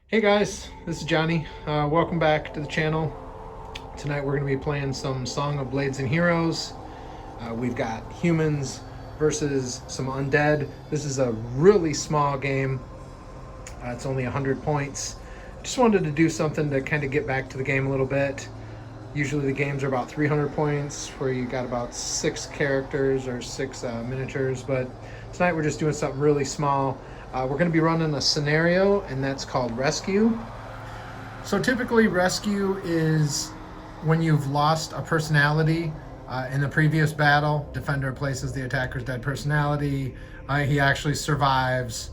Hey guys, this is Johnny. Welcome back to the channel. Tonight we're going to be playing some Song of Blades and Heroes. We've got humans versus some undead. This is a really small game. It's only 100 points. Just wanted to do something to kind of get back to the game a little bit. Usually the games are about 300 points where you got about 6 characters or 6 miniatures, but tonight we're just doing something really small. We're going to be running a scenario, and that's called Rescue. So typically Rescue is when you've lost a personality in the previous battle. Defender replaces the attacker's dead personality. He actually survives,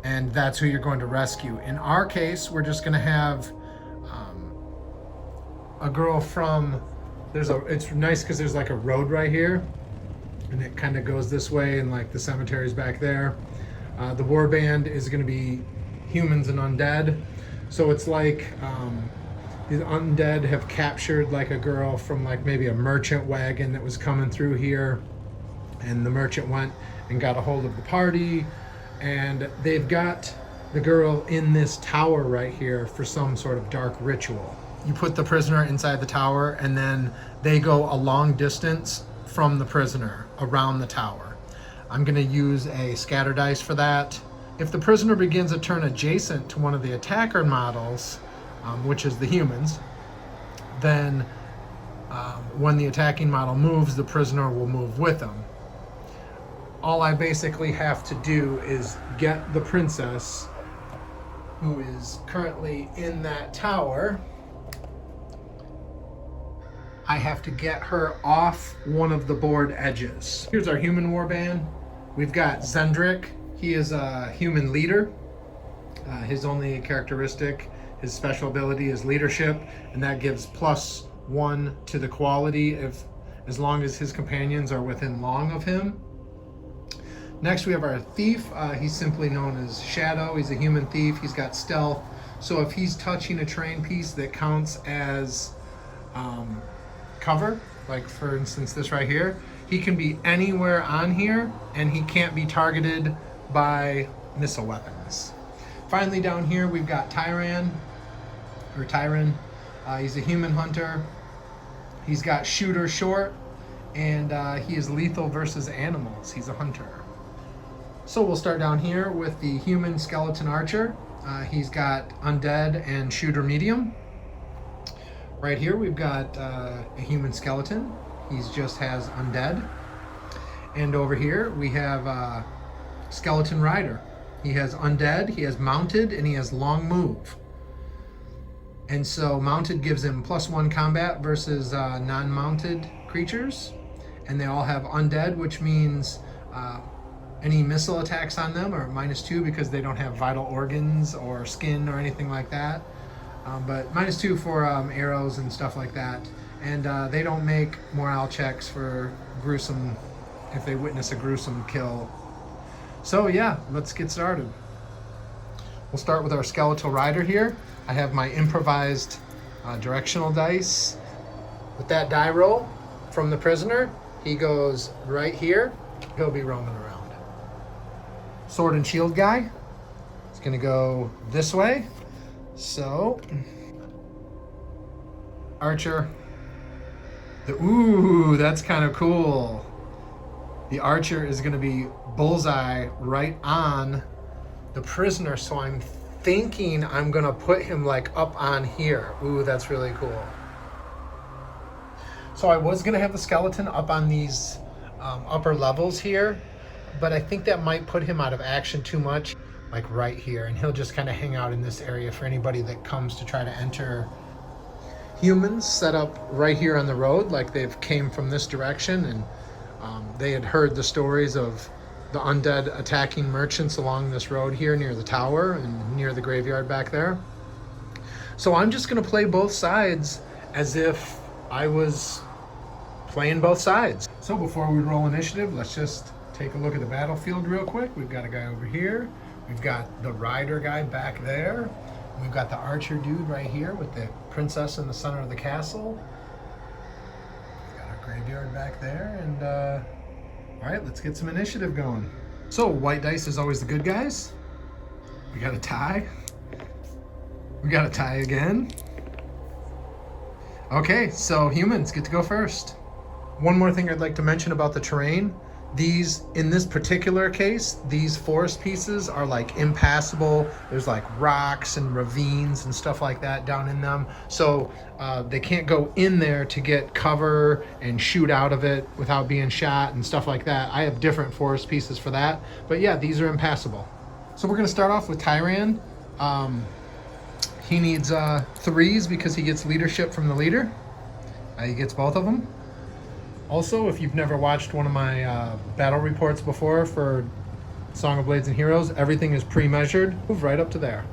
and that's who you're going to rescue. In our case, we're just going to have a girl from... It's nice because there's like a road right here, and it kind of goes this way, and like the cemetery's back there. The Warband is going to be humans and undead. So it's like the undead have captured like a girl from like maybe a merchant wagon that was coming through here. And the merchant went and got a hold of the party. And they've got the girl in this tower right here for some sort of dark ritual. You put the prisoner inside the tower, and then they go a long distance from the prisoner around the tower. I'm going to use a scatter dice for that. If the prisoner begins a turn adjacent to one of the attacker models, which is the humans, then when the attacking model moves, the prisoner will move with them. All I basically have to do is get the princess, who is currently in that tower. I have to get her off one of the board edges. Here's our human warband. We've got Zendrick. He is a human leader. His only characteristic, his special ability is leadership, and that gives +1 to the quality as long as his companions are within long of him. Next we have our thief. He's simply known as Shadow. He's a human thief. He's got stealth. So if he's touching a terrain piece that counts as cover, like for instance this right here, he can be anywhere on here and he can't be targeted by missile weapons. Finally down here we've got Tyran. He's a human hunter. He's got shooter short, and he is lethal versus animals. He's a hunter. So we'll start down here with the human skeleton archer. He's got undead and shooter medium. Right here we've got a human skeleton. He just has undead. And over here we have skeleton rider. He has undead, he has mounted, and he has long move. And so mounted gives him +1 combat versus non-mounted creatures. And they all have undead, which means any missile attacks on them are -2 because they don't have vital organs or skin or anything like that. But -2 for arrows and stuff like that. And they don't make morale checks for gruesome, if they witness a gruesome kill. So yeah, let's get started. We'll start with our skeletal rider here. I have my improvised directional dice. With that die roll from the prisoner, he goes right here. He'll be roaming around. Sword and shield guy is gonna go this way. So, archer. Ooh, that's kind of cool. The archer is going to be bullseye right on the prisoner, so I'm thinking I'm going to put him like up on here. Ooh, that's really cool. So I was going to have the skeleton up on these upper levels here, but I think that might put him out of action too much. Like right here, and he'll just kind of hang out in this area for anybody that comes to try to enter. Humans set up right here on the road, like they've came from this direction, and they had heard the stories of the undead attacking merchants along this road here near the tower and near the graveyard back there. So I'm just going to play both sides as if I was playing both sides. So before we roll initiative, let's just take a look at the battlefield real quick. We've got a guy over here. We've got the rider guy back there. We've got the archer dude right here with the princess in the center of the castle. We've got our graveyard back there, and all right, let's get some initiative going. So white dice is always the good guys. We got a tie. We got a tie again. Okay, so humans get to go first. One more thing I'd like to mention about the terrain. In this particular case, these forest pieces are like impassable. There's like rocks and ravines and stuff like that down in them. So they can't go in there to get cover and shoot out of it without being shot and stuff like that. I have different forest pieces for that. But yeah, these are impassable. So we're gonna start off with Tyran. He needs 3s because he gets leadership from the leader. He gets both of them. Also, if you've never watched one of my battle reports before for Song of Blades and Heroes, everything is pre-measured. Move right up to there.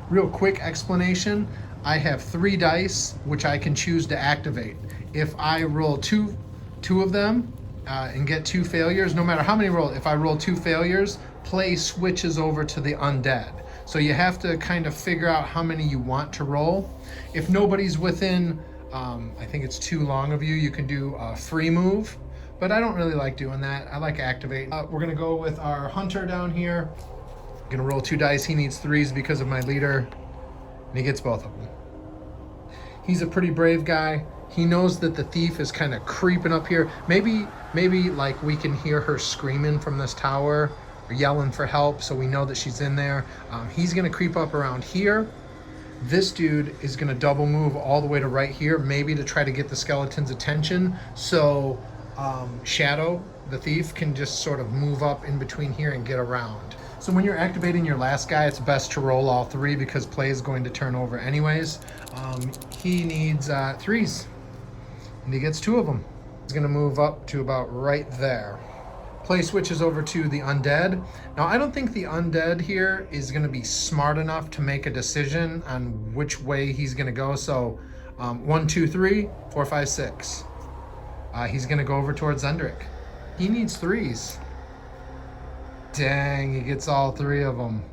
Real quick explanation. I have 3 dice, which I can choose to activate. If I roll two of them and get 2 failures, no matter how many roll, if I roll 2 failures, play switches over to the Undead. So you have to kind of figure out how many you want to roll. If nobody's within, I think it's too long of you, you can do a free move, but I don't really like doing that. I like activate. We're gonna go with our hunter down here. Gonna roll 2 dice. He needs 3s because of my leader, and he gets both of them. He's a pretty brave guy. He knows that the thief is kind of creeping up here. Maybe like we can hear her screaming from this tower or yelling for help, so we know that she's in there. He's gonna creep up around here. This dude is gonna double move all the way to right here, maybe to try to get the skeleton's attention. So Shadow, the thief, can just sort of move up in between here and get around. So when you're activating your last guy, it's best to roll all 3 because play is going to turn over anyways. He needs 3s, and he gets 2 of them. He's gonna move up to about right there. Play switches over to the Undead. Now, I don't think the Undead here is gonna be smart enough to make a decision on which way he's gonna go. So 1, 2, 3, 4, 5, 6. He's gonna go over towards Zendrik. He needs 3s. Dang, he gets all 3 of them.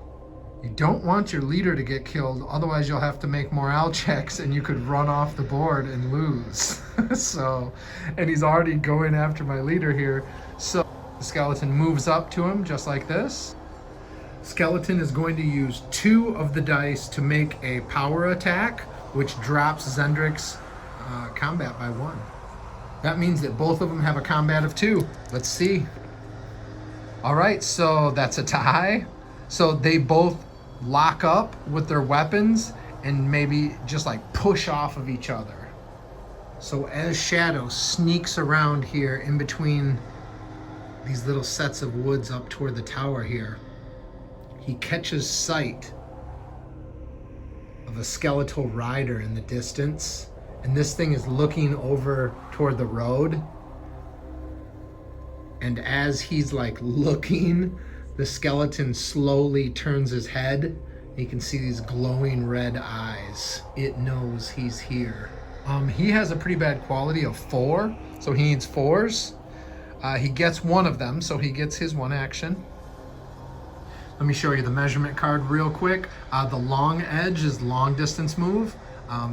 You don't want your leader to get killed, otherwise you'll have to make morale checks and you could run off the board and lose. And he's already going after my leader here. So the skeleton moves up to him just like this. Skeleton is going to use 2 of the dice to make a power attack, which drops Zendrik's combat by 1. That means that both of them have a combat of 2. Let's see. All right, so that's a tie. So they both lock up with their weapons and maybe just like push off of each other. So as Shadow sneaks around here in between these little sets of woods up toward the tower here, he catches sight of a skeletal rider in the distance, and this thing is looking over toward the road. And as he's like looking, the skeleton slowly turns his head. You can see these glowing red eyes. It knows he's here. He has a pretty bad quality of 4, so he needs 4s. He gets 1 of them, so he gets his 1 action. Let me show you the measurement card real quick. The long edge is long distance move.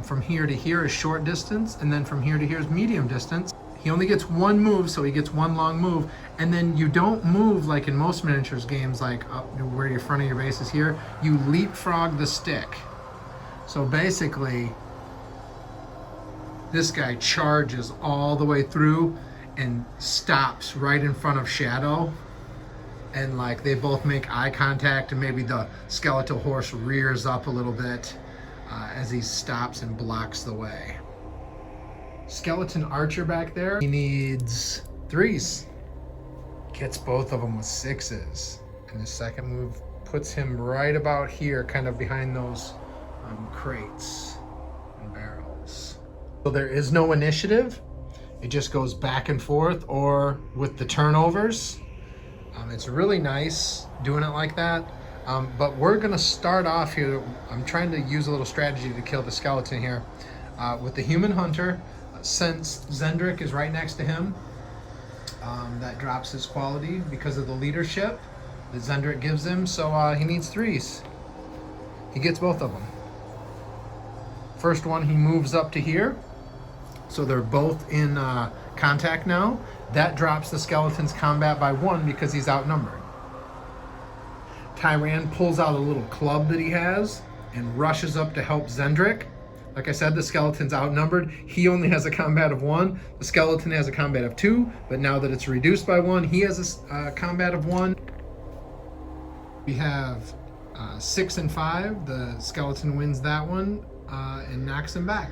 From here to here is short distance, and then from here to here is medium distance. He only gets 1 move, so he gets 1 long move, and then you don't move like in most miniatures games, like up where your front of your base is here. You leapfrog the stick. So basically, this guy charges all the way through and stops right in front of Shadow, and like they both make eye contact, and maybe the skeletal horse rears up a little bit as he stops and blocks the way. Skeleton archer back there, he needs 3s. Gets both of them with 6s, and the second move puts him right about here, kind of behind those crates and barrels. So there is no initiative. It just goes back and forth, or with the turnovers. It's really nice doing it like that. But we're gonna start off here. I'm trying to use a little strategy to kill the skeleton here. With the human hunter, since Zendrik is right next to him, that drops his quality because of the leadership that Zendrik gives him. So he needs 3s. He gets both of them. First one, he moves up to here. So they're both in contact now. That drops the skeleton's combat by 1 because he's outnumbered. Tyran pulls out a little club that he has and rushes up to help Zendrik. Like I said, the skeleton's outnumbered. He only has a combat of 1. The skeleton has a combat of 2, but now that it's reduced by 1, he has a combat of 1. We have 6 and 5. The skeleton wins that one and knocks him back,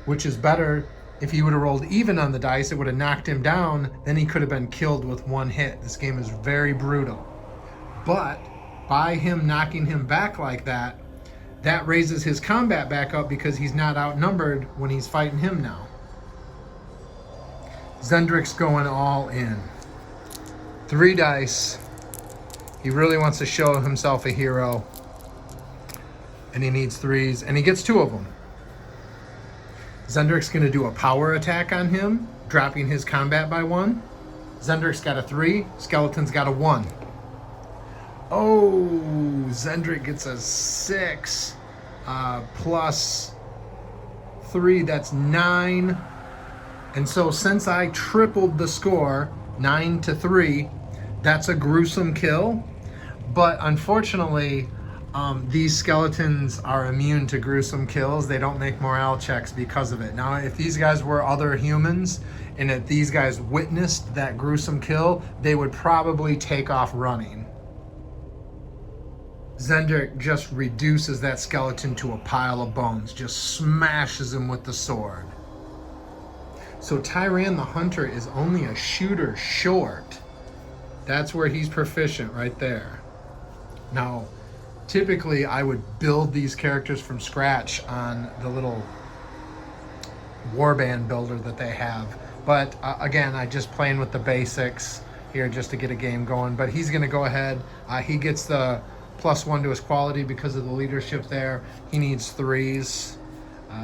which is better. If he would have rolled even on the dice, it would have knocked him down. Then he could have been killed with 1 hit. This game is very brutal. But by him knocking him back like that, that raises his combat back up because he's not outnumbered when he's fighting him now. Zendrik's going all in. 3 dice. He really wants to show himself a hero. And he needs 3s, and he gets 2 of them. Zendrik's going to do a power attack on him, dropping his combat by 1. Zendrik's got a 3. Skeleton's got a 1. Oh, Zendrik gets a 6 plus 3. That's 9. And so since I tripled the score, 9 to 3, that's a gruesome kill. But unfortunately, these skeletons are immune to gruesome kills. They don't make morale checks because of it. Now, if these guys were other humans and if these guys witnessed that gruesome kill, they would probably take off running. Zendrik just reduces that skeleton to a pile of bones, just smashes him with the sword. So Tyran the Hunter is only a shooter short. That's where he's proficient right there. Now, typically I would build these characters from scratch on the little Warband builder that they have. But again, I just playing with the basics here just to get a game going. But he's going to go ahead. He gets the +1 to his quality because of the leadership there. He needs 3s.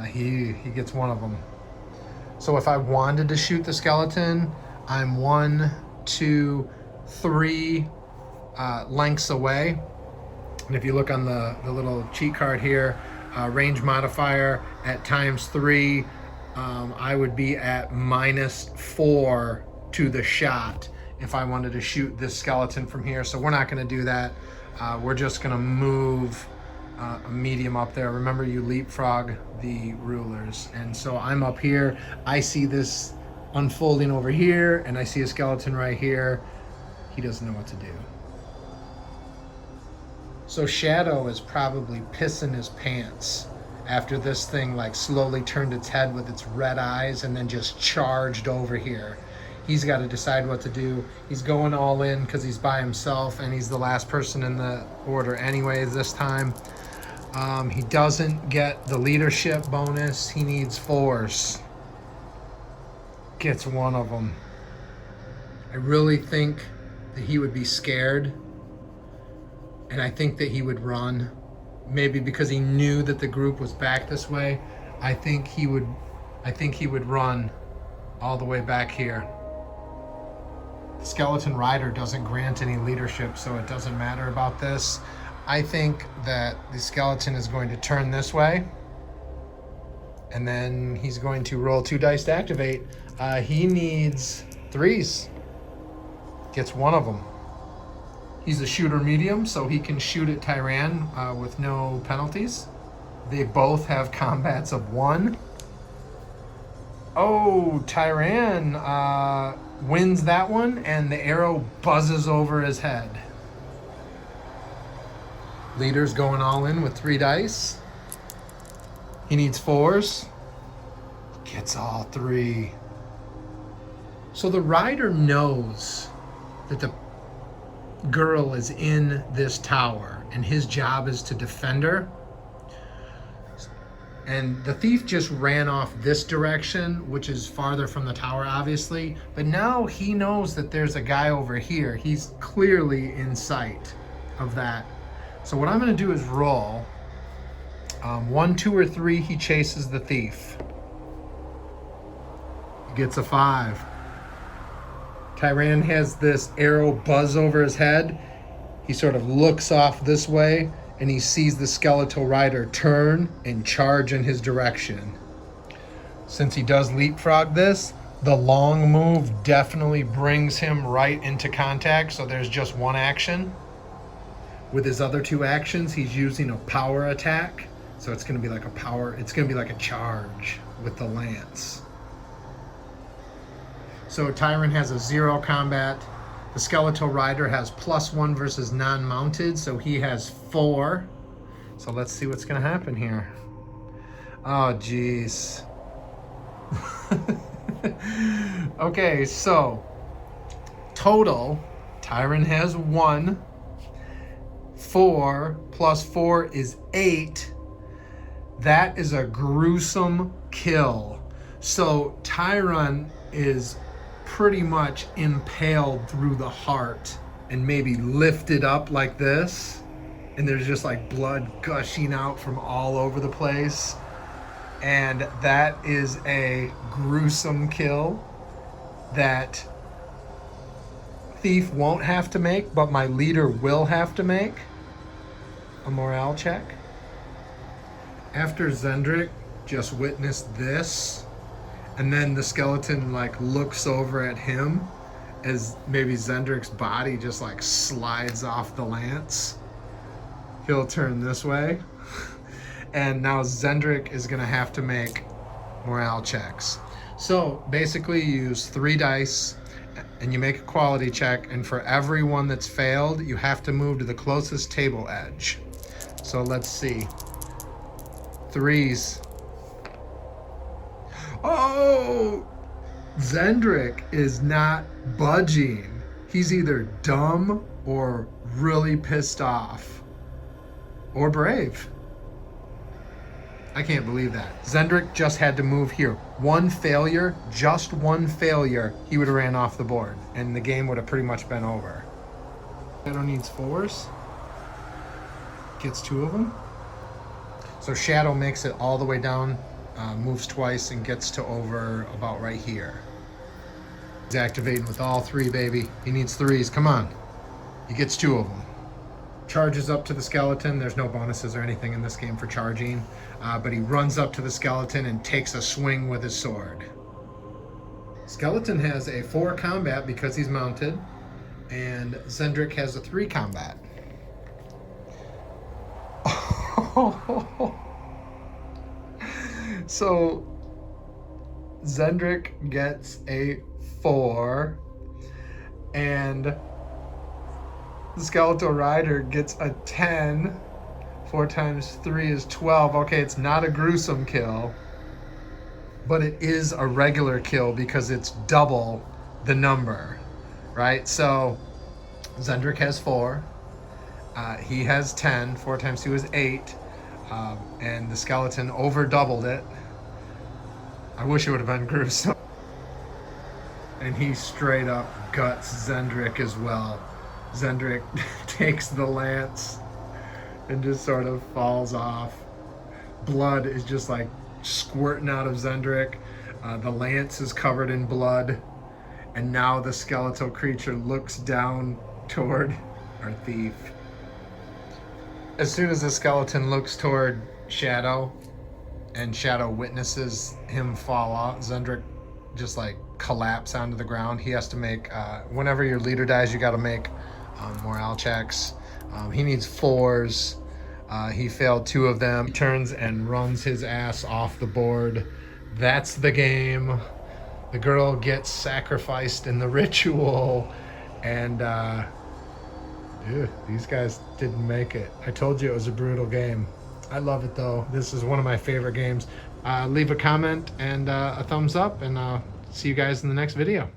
He gets 1 of them. So if I wanted to shoot the skeleton, I'm 1, 2, 3 lengths away. And if you look on the little cheat card here, range modifier at ×3, I would be at -4 to the shot if I wanted to shoot this skeleton from here. So we're not going to do that. We're just going to move a medium up there. Remember, you leapfrog the rulers. And so I'm up here. I see this unfolding over here, and I see a skeleton right here. He doesn't know what to do. So Shadow is probably pissing his pants after this thing like slowly turned its head with its red eyes and then just charged over here. He's got to decide what to do. He's going all in because he's by himself and he's the last person in the order anyways this time. He doesn't get the leadership bonus. He needs 4s. Gets 1 of them. I really think that he would be scared. And I think that he would run. Maybe because he knew that the group was back this way. I think he would run all the way back here. The Skeleton Rider doesn't grant any leadership, so it doesn't matter about this. I think that the skeleton is going to turn this way, and then he's going to roll 2 dice to activate. He needs 3s. Gets 1 of them. He's a shooter medium, so he can shoot at Tyran with no penalties. They both have combats of 1. Oh, Tyran wins that one, and the arrow buzzes over his head. Leader's going all in with 3 dice. He needs 4s. Gets all 3. So the rider knows that the girl is in this tower, and his job is to defend her. And the thief just ran off this direction, which is farther from the tower, obviously. But now he knows that there's a guy over here. He's clearly in sight of that. So what I'm going to do is roll. 1, 2, or 3, he chases the thief. Gets a 5. Tyran has this arrow buzz over his head. He sort of looks off this way, and he sees the skeletal rider turn and charge in his direction. Since he does leapfrog this, the long move definitely brings him right into contact, so there's just 1 action. With his other two actions, he's using a power attack. So it's going to be like a charge with the lance. So Tyrant has a 0 combat. The Skeletal Rider has +1 versus non-mounted, so he has 4. So let's see what's going to happen here. Oh, jeez. Okay, so total, Tyrant has 1. 4 plus 4 is 8. That is a gruesome kill. So Tyrant is pretty much impaled through the heart and maybe lifted up like this, and there's just like blood gushing out from all over the place, and that is a gruesome kill that Thief won't have to make, but my leader will have to make a morale check. After Zendrik just witnessed this, and then the skeleton like looks over at him as maybe Zendrik's body just like slides off the lance, he'll turn this way. And now Zendrik is gonna have to make morale checks. So basically you use 3 dice and you make a quality check, and for every one that's failed, you have to move to the closest table edge. So let's see. 3s. Oh, Zendrik is not budging. He's either dumb or really pissed off. Or brave. I can't believe that. Zendrik just had to move here. 1 failure, just 1 failure, he would have ran off the board, and the game would have pretty much been over. Shadow needs 4s. Gets 2 of them. So Shadow makes it all the way down, moves twice, and gets to over about right here. He's activating with all 3, baby. He needs 3s. Come on. He gets 2 of them. Charges up to the skeleton. There's no bonuses or anything in this game for charging, but he runs up to the skeleton and takes a swing with his sword. Skeleton has a 4 combat because he's mounted, and Zendrik has a 3 combat. So Zendrik gets a 4, and the Skeletal Rider gets a 10. 4 times 3 is 12. Okay, it's not a gruesome kill, but it is a regular kill because it's double the number, right? So Zendrik has 4. He has 10. 4 times 2 is 8. And the skeleton over doubled it. I wish it would have been gruesome. And he straight up guts Zendrik as well. Zendrik takes the lance and just sort of falls off. Blood is just like squirting out of Zendrik. The lance is covered in blood. And now the skeletal creature looks down toward our thief. As soon as the skeleton looks toward Shadow, and Shadow witnesses him fall off, Zendrik just like collapse onto the ground. He has to make, whenever your leader dies, you got to make morale checks. He needs 4s. He failed 2 of them. He turns and runs his ass off the board. That's the game. The girl gets sacrificed in the ritual, and these guys didn't make it. I told you it was a brutal game. I love it though. This is one of my favorite games. Leave a comment and a thumbs up, and I'll see you guys in the next video.